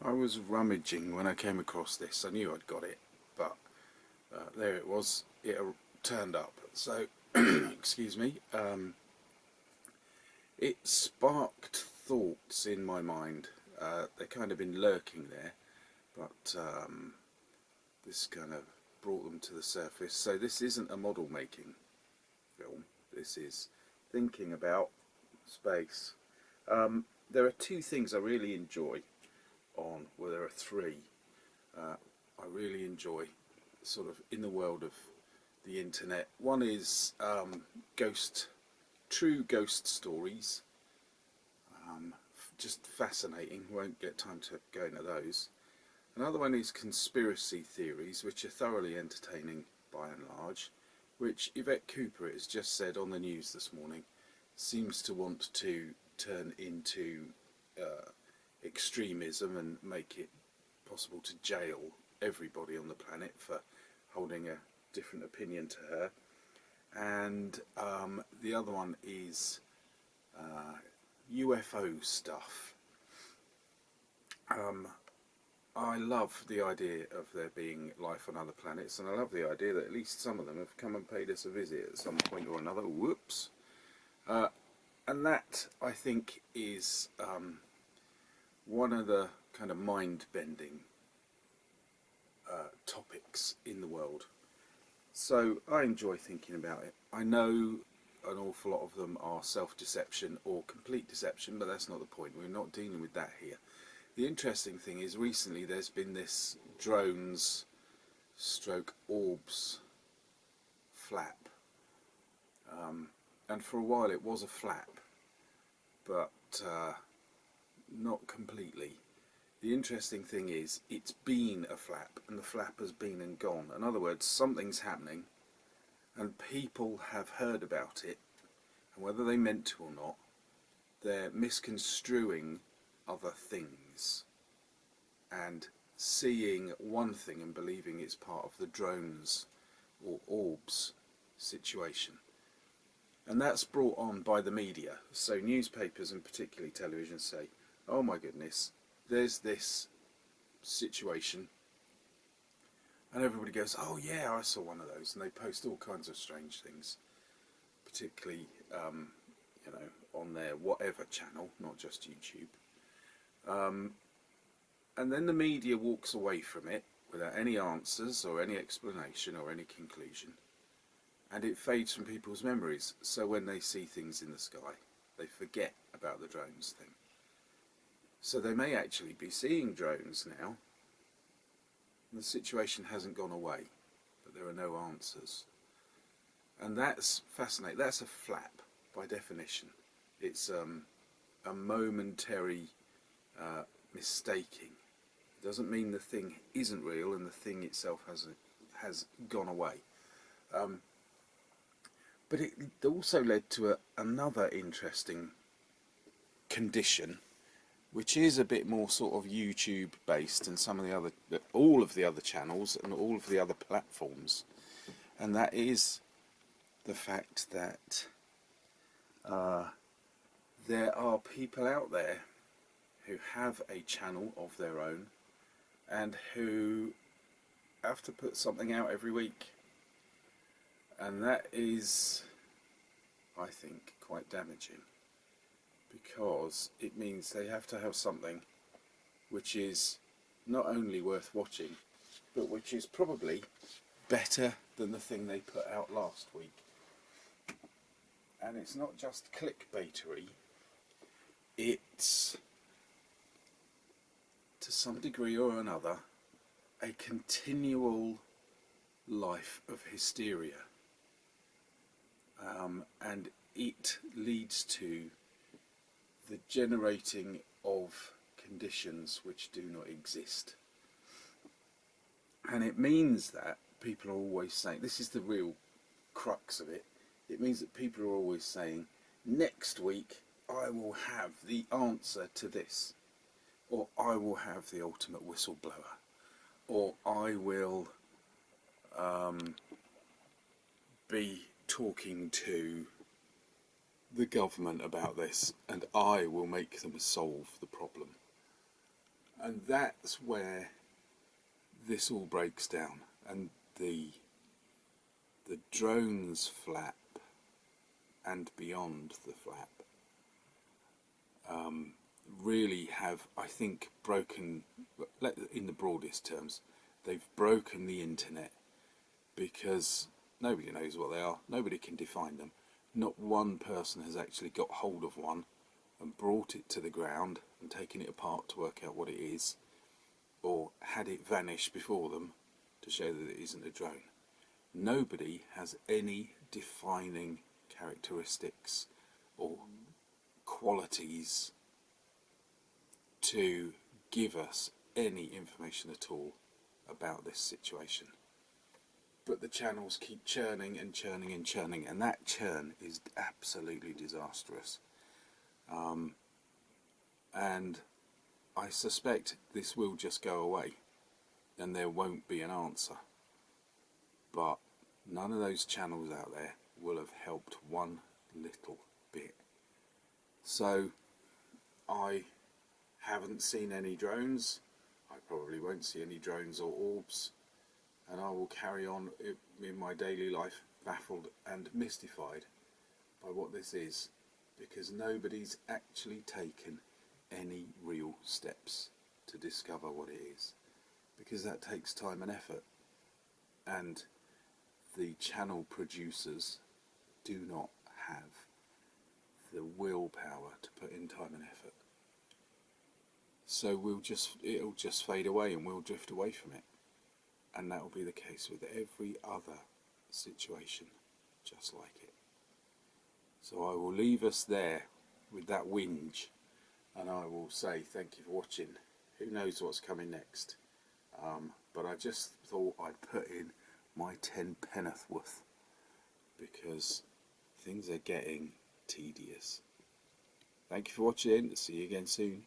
I was rummaging when I came across this. I knew I'd got it, but there it was. It turned up. So, excuse me. It sparked thoughts in my mind. They've kind of been lurking there, but this kind of brought them to the surface. So this isn't a model making film. This is thinking about space. There are two things I really enjoy well, there are three. I really enjoy sort of in the world of the internet. One is true ghost stories. Just fascinating. Won't get time to go into those. Another one is conspiracy theories, which are thoroughly entertaining by and large, which Yvette Cooper has just said on the news this morning seems to want to turn into extremism and make it possible to jail everybody on the planet for holding a different opinion to her. And the other one is UFO stuff. I love the idea of there being life on other planets, and I love the idea that at least some of them have come and paid us a visit at some point or another. Whoops. And that, I think, is one of the kind of mind-bending topics in the world. So I enjoy thinking about it. I know an awful lot of them are self-deception or complete deception, but that's not the point. We're not dealing with that here. The interesting thing is recently there's been this drones stroke orbs flap. And for a while it was a flap, but not completely. The interesting thing is it's been a flap, and the flap has been and gone. In other words, something's happening and people have heard about it, and whether they meant to or not, they're misconstruing other things and seeing one thing and believing it's part of the drones or orbs situation. And that's brought on by the media. So newspapers and particularly television say, oh my goodness, there's this situation, and everybody goes, oh yeah, I saw one of those, and they post all kinds of strange things, particularly you know, on their whatever channel, not just YouTube. And then the media walks away from it without any answers or any explanation or any conclusion, and it fades from people's memories. So when they see things in the sky, they forget about the drones thing. So they may actually be seeing drones now. The situation hasn't gone away, but there are no answers. And that's fascinating. That's a flap by definition. It's a momentary mistaking. It doesn't mean the thing isn't real and the thing itself has gone away. But it also led to another interesting condition, which is a bit more sort of YouTube based than all of the other channels and all of the other platforms, and that is the fact that there are people out there who have a channel of their own and who have to put something out every week, and that is, I think, quite damaging, because it means they have to have something which is not only worth watching, but which is probably better than the thing they put out last week. And it's not just clickbaitery, it's, to some degree or another, a continual life of hysteria. And it leads to the generating of conditions which do not exist. And it means that people are always saying, this is the real crux of it, it means that people are always saying, next week I will have the answer to this, or I will have the ultimate whistleblower, or I will be talking to the government about this, and I will make them solve the problem. And that's where this all breaks down, and the drones flap and beyond the flap really have, I think, broken, in the broadest terms, they've broken the internet, because nobody knows what they are, nobody can define them. Not one person has actually got hold of one and brought it to the ground and taken it apart to work out what it is, or had it vanish before them to show that it isn't a drone. Nobody has any defining characteristics or qualities to give us any information at all about this situation. But the channels keep churning and churning and churning, and that churn is absolutely disastrous. And I suspect this will just go away and there won't be an answer. But none of those channels out there will have helped one little bit. So I haven't seen any drones. I probably won't see any drones or orbs, and I will carry on in my daily life baffled and mystified by what this is, because nobody's actually taken any real steps to discover what it is, because that takes time and effort, and the channel producers do not have the willpower to put in time and effort. So it'll just fade away and we'll drift away from it. And that will be the case with every other situation just like it. So I will leave us there with that whinge, and I will say thank you for watching. Who knows what's coming next? But I just thought I'd put in my 10 penneth worth, because things are getting tedious. Thank you for watching. See you again soon.